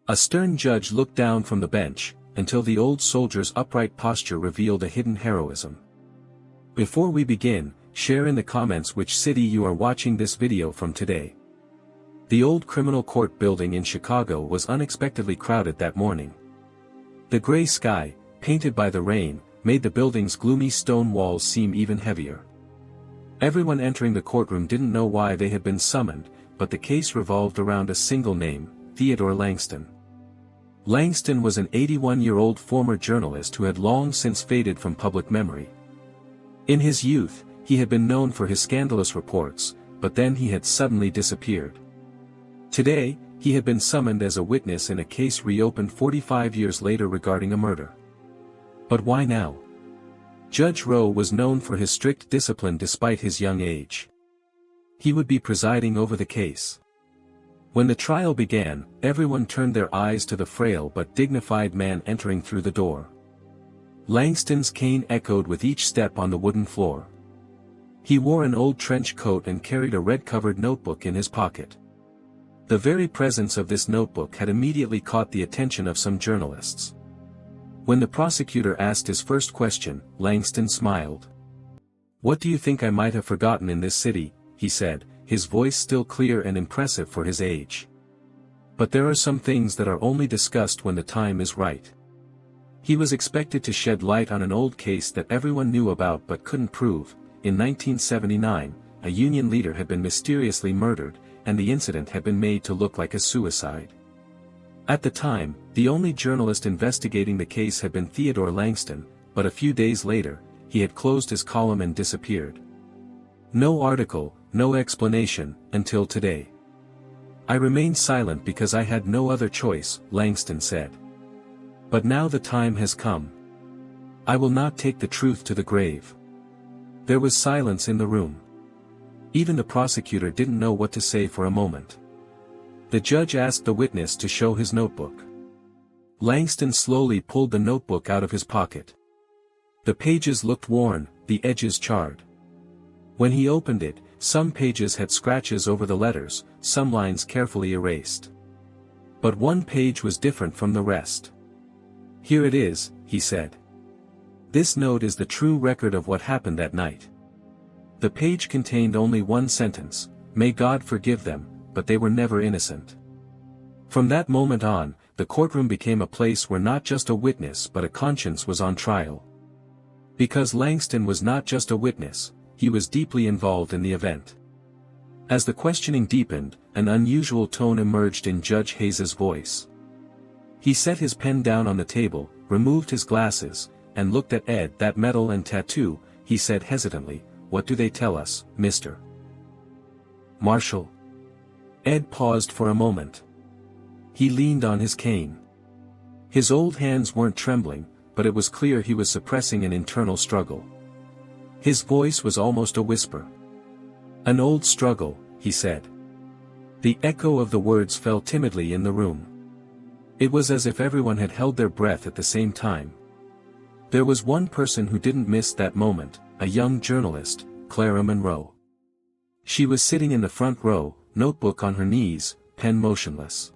A stern judge looked down from the bench, until the old soldier's upright posture revealed a hidden heroism. Before we begin, share in the comments which city you are watching this video from today. The old criminal court building in Chicago was unexpectedly crowded that morning. The gray sky, painted by the rain, made the building's gloomy stone walls seem even heavier. Everyone entering the courtroom didn't know why they had been summoned, but the case revolved around a single name, Theodore Langston. Langston was an 81-year-old former journalist who had long since faded from public memory. In his youth, he had been known for his scandalous reports, but then he had suddenly disappeared. Today, he had been summoned as a witness in a case reopened 45 years later regarding a murder. But why now? Judge Rowe was known for his strict discipline despite his young age. He would be presiding over the case. When the trial began, everyone turned their eyes to the frail but dignified man entering through the door. Langston's cane echoed with each step on the wooden floor. He wore an old trench coat and carried a red-covered notebook in his pocket. The very presence of this notebook had immediately caught the attention of some journalists. When the prosecutor asked his first question, Langston smiled. "What do you think I might have forgotten in this city?" he said, his voice still clear and impressive for his age. "But there are some things that are only discussed when the time is right." He was expected to shed light on an old case that everyone knew about but couldn't prove. In 1979, a union leader had been mysteriously murdered, and the incident had been made to look like a suicide. At the time, the only journalist investigating the case had been Theodore Langston, but a few days later, he had closed his column and disappeared. No article, no explanation, until today. "I remained silent because I had no other choice," Langston said. "But now the time has come. I will not take the truth to the grave." There was silence in the room. Even the prosecutor didn't know what to say for a moment. The judge asked the witness to show his notebook. Langston slowly pulled the notebook out of his pocket. The pages looked worn, the edges charred. When he opened it, some pages had scratches over the letters, some lines carefully erased. But one page was different from the rest. "Here it is," he said. "This note is the true record of what happened that night." The page contained only one sentence: "May God forgive them, but they were never innocent." From that moment on, the courtroom became a place where not just a witness but a conscience was on trial. Because Langston was not just a witness, he was deeply involved in the event. As the questioning deepened, an unusual tone emerged in Judge Hayes's voice. He set his pen down on the table, removed his glasses, and looked at Ed. "That medal and tattoo," he said hesitantly, "what do they tell us, Mr. Marshall?" Ed paused for a moment. He leaned on his cane. His old hands weren't trembling, but it was clear he was suppressing an internal struggle. His voice was almost a whisper. "An old struggle," he said. The echo of the words fell timidly in the room. It was as if everyone had held their breath at the same time. There was one person who didn't miss that moment, a young journalist, Clara Monroe. She was sitting in the front row, notebook on her knees, pen motionless.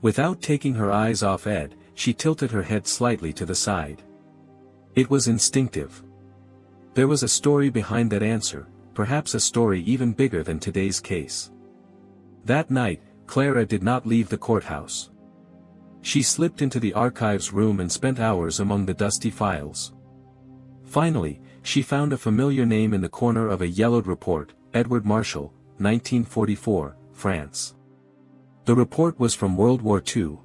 Without taking her eyes off Ed, she tilted her head slightly to the side. It was instinctive. There was a story behind that answer, perhaps a story even bigger than today's case. That night, Clara did not leave the courthouse. She slipped into the archives room and spent hours among the dusty files. Finally, she found a familiar name in the corner of a yellowed report: Edward Marshall, 1944, France. The report was from World War II.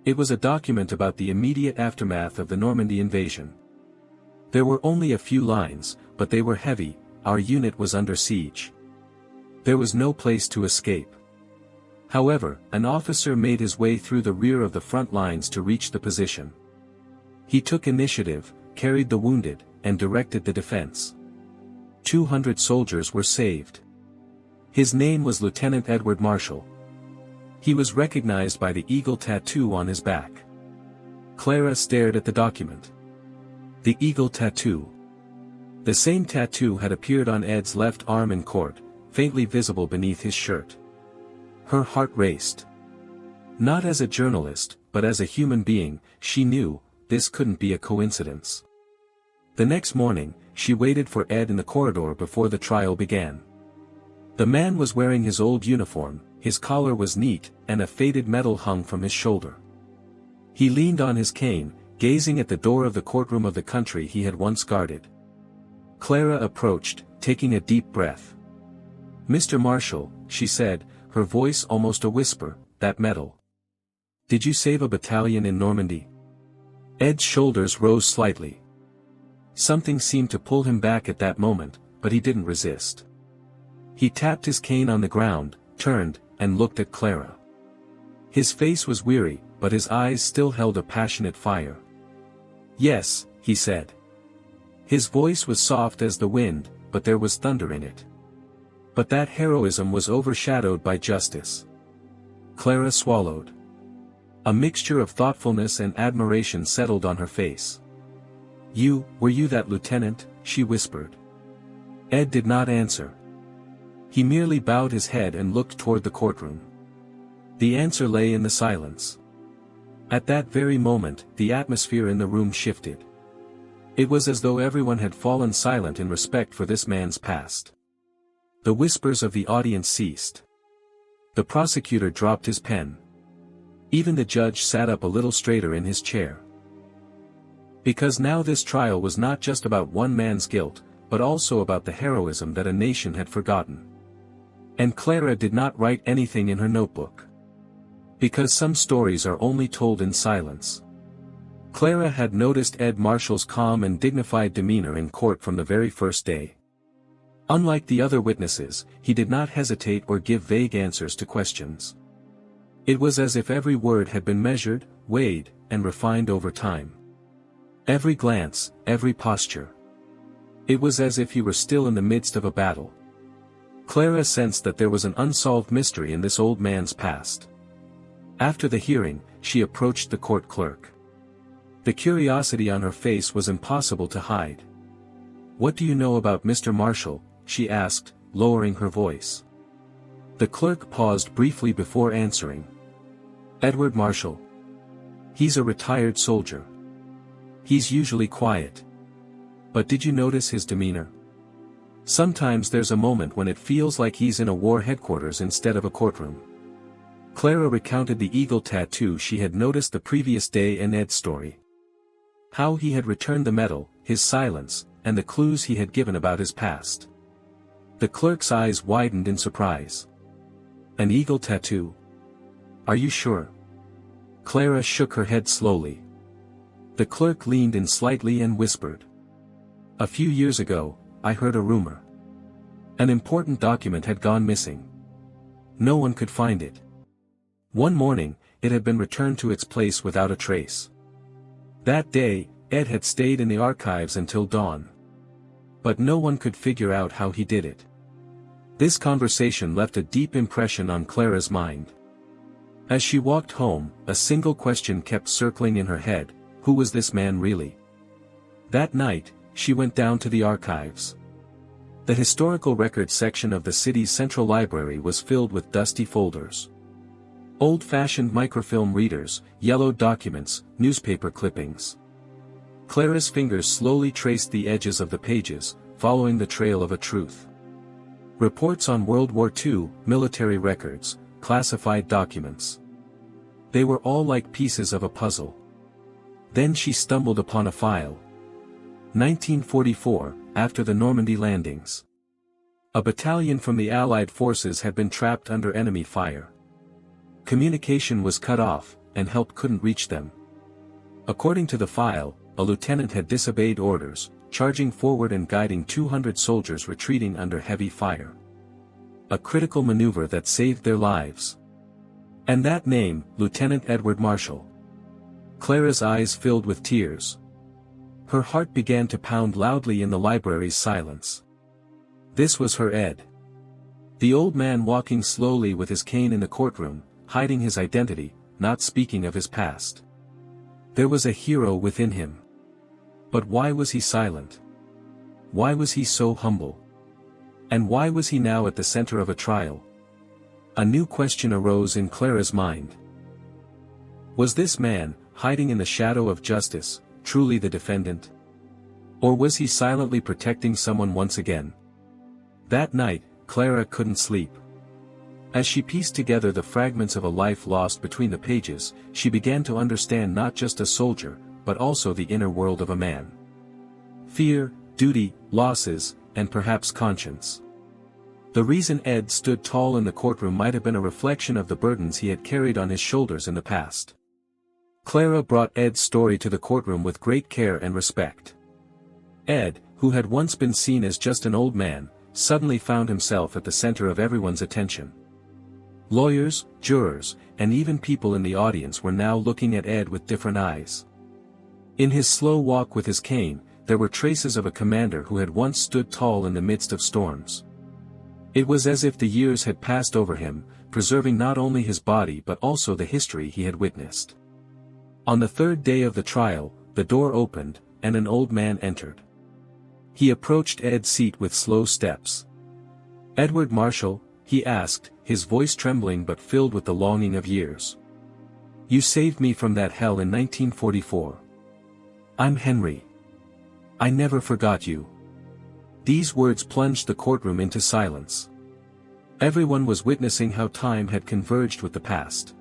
It was a document about the immediate aftermath of the Normandy invasion. There were only a few lines, but they were heavy: "Our unit was under siege. There was no place to escape. However, an officer made his way through the rear of the front lines to reach the position. He took initiative, carried the wounded, and directed the defense. 200 soldiers were saved. His name was Lieutenant Edward Marshall. He was recognized by the eagle tattoo on his back." Clara stared at the document. The eagle tattoo. The same tattoo had appeared on Ed's left arm in court, faintly visible beneath his shirt. Her heart raced. Not as a journalist, but as a human being, she knew, this couldn't be a coincidence. The next morning, she waited for Ed in the corridor before the trial began. The man was wearing his old uniform, his collar was neat, and a faded medal hung from his shoulder. He leaned on his cane, gazing at the door of the courtroom of the country he had once guarded. Clara approached, taking a deep breath. "Mr. Marshall," she said, her voice almost a whisper, "that medal. Did you save a battalion in Normandy?" Ed's shoulders rose slightly. Something seemed to pull him back at that moment, but he didn't resist. He tapped his cane on the ground, turned, and looked at Clara. His face was weary, but his eyes still held a passionate fire. "Yes," he said. His voice was soft as the wind, but there was thunder in it. But that heroism was overshadowed by justice. Clara swallowed. A mixture of thoughtfulness and admiration settled on her face. Were you that lieutenant?" she whispered. Ed did not answer. He merely bowed his head and looked toward the courtroom. The answer lay in the silence. At that very moment, the atmosphere in the room shifted. It was as though everyone had fallen silent in respect for this man's past. The whispers of the audience ceased. The prosecutor dropped his pen. Even the judge sat up a little straighter in his chair. Because now this trial was not just about one man's guilt, but also about the heroism that a nation had forgotten. And Clara did not write anything in her notebook. Because some stories are only told in silence. Clara had noticed Ed Marshall's calm and dignified demeanor in court from the very first day. Unlike the other witnesses, he did not hesitate or give vague answers to questions. It was as if every word had been measured, weighed, and refined over time. Every glance, every posture. It was as if he were still in the midst of a battle. Clara sensed that there was an unsolved mystery in this old man's past. After the hearing, she approached the court clerk. The curiosity on her face was impossible to hide. "What do you know about Mr. Marshall?" she asked, lowering her voice. The clerk paused briefly before answering. "Edward Marshall. He's a retired soldier. He's usually quiet. But did you notice his demeanor? Sometimes there's a moment when it feels like he's in a war headquarters instead of a courtroom." Clara recounted the eagle tattoo she had noticed the previous day in Ed's story. How he had returned the medal, his silence, and the clues he had given about his past. The clerk's eyes widened in surprise. "An eagle tattoo? Are you sure?" Clara shook her head slowly. The clerk leaned in slightly and whispered. "A few years ago, I heard a rumor. An important document had gone missing. No one could find it. One morning, it had been returned to its place without a trace. That day, Ed had stayed in the archives until dawn. But no one could figure out how he did it." This conversation left a deep impression on Clara's mind. As she walked home, a single question kept circling in her head: who was this man really? That night, she went down to the archives. The historical records section of the city's central library was filled with dusty folders. Old-fashioned microfilm readers, yellowed documents, newspaper clippings. Clara's fingers slowly traced the edges of the pages, following the trail of a truth. Reports on World War II, military records, classified documents. They were all like pieces of a puzzle. Then she stumbled upon a file. 1944, after the Normandy landings. A battalion from the Allied forces had been trapped under enemy fire. Communication was cut off, and help couldn't reach them. According to the file, a lieutenant had disobeyed orders, charging forward and guiding 200 soldiers retreating under heavy fire. A critical maneuver that saved their lives. And that name, Lieutenant Edward Marshall. Clara's eyes filled with tears. Her heart began to pound loudly in the library's silence. This was her Ed. The old man walking slowly with his cane in the courtroom, hiding his identity, not speaking of his past. There was a hero within him. But why was he silent? Why was he so humble? And why was he now at the center of a trial? A new question arose in Clara's mind. Was this man, hiding in the shadow of justice, truly the defendant? Or was he silently protecting someone once again? That night, Clara couldn't sleep. As she pieced together the fragments of a life lost between the pages, she began to understand not just a soldier, but also the inner world of a man. Fear, duty, losses, and perhaps conscience. The reason Ed stood tall in the courtroom might have been a reflection of the burdens he had carried on his shoulders in the past. Clara brought Ed's story to the courtroom with great care and respect. Ed, who had once been seen as just an old man, suddenly found himself at the center of everyone's attention. Lawyers, jurors, and even people in the audience were now looking at Ed with different eyes. In his slow walk with his cane, there were traces of a commander who had once stood tall in the midst of storms. It was as if the years had passed over him, preserving not only his body but also the history he had witnessed. On the third day of the trial, the door opened, and an old man entered. He approached Ed's seat with slow steps. "Edward Marshall?" he asked, his voice trembling but filled with the longing of years. "You saved me from that hell in 1944. I'm Henry. I never forgot you." These words plunged the courtroom into silence. Everyone was witnessing how time had converged with the past.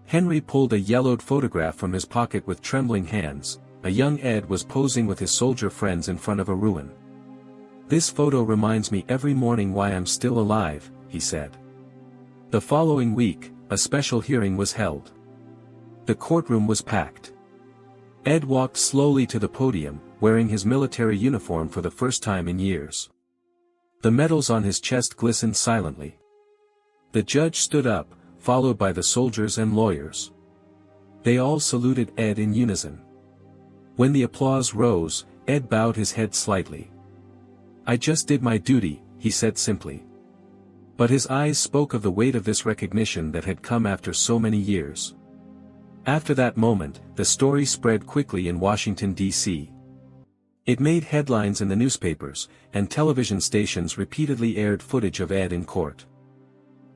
Henry pulled a yellowed photograph from his pocket with trembling hands. A young Ed was posing with his soldier friends in front of a ruin. "This photo reminds me every morning why I'm still alive," he said. The following week, a special hearing was held. The courtroom was packed. Ed walked slowly to the podium, wearing his military uniform for the first time in years. The medals on his chest glistened silently. The judge stood up, followed by the soldiers and lawyers. They all saluted Ed in unison. When the applause rose, Ed bowed his head slightly. "I just did my duty," he said simply. But his eyes spoke of the weight of this recognition that had come after so many years. After that moment, the story spread quickly in Washington, D.C. It made headlines in the newspapers, and television stations repeatedly aired footage of Ed in court.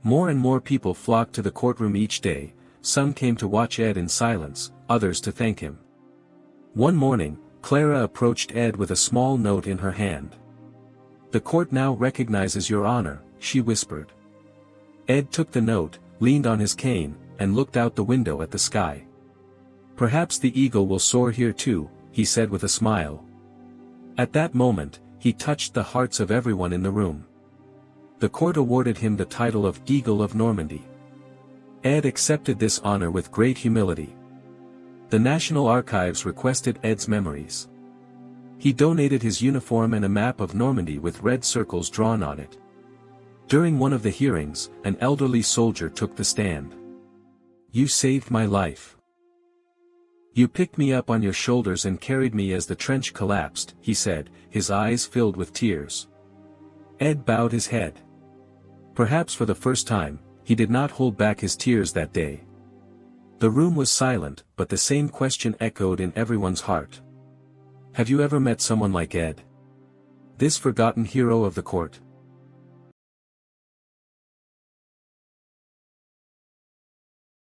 More and more people flocked to the courtroom each day. Some came to watch Ed in silence, others to thank him. One morning, Clara approached Ed with a small note in her hand. "The court now recognizes your honor," she whispered. Ed took the note, leaned on his cane, and looked out the window at the sky. "Perhaps the eagle will soar here too," he said with a smile. At that moment, he touched the hearts of everyone in the room. The court awarded him the title of Eagle of Normandy. Ed accepted this honor with great humility. The National Archives requested Ed's memories. He donated his uniform and a map of Normandy with red circles drawn on it. During one of the hearings, an elderly soldier took the stand. "You saved my life. You picked me up on your shoulders and carried me as the trench collapsed," he said, his eyes filled with tears. Ed bowed his head. Perhaps for the first time, he did not hold back his tears that day. The room was silent, but the same question echoed in everyone's heart. Have you ever met someone like Ed? This forgotten hero of the court?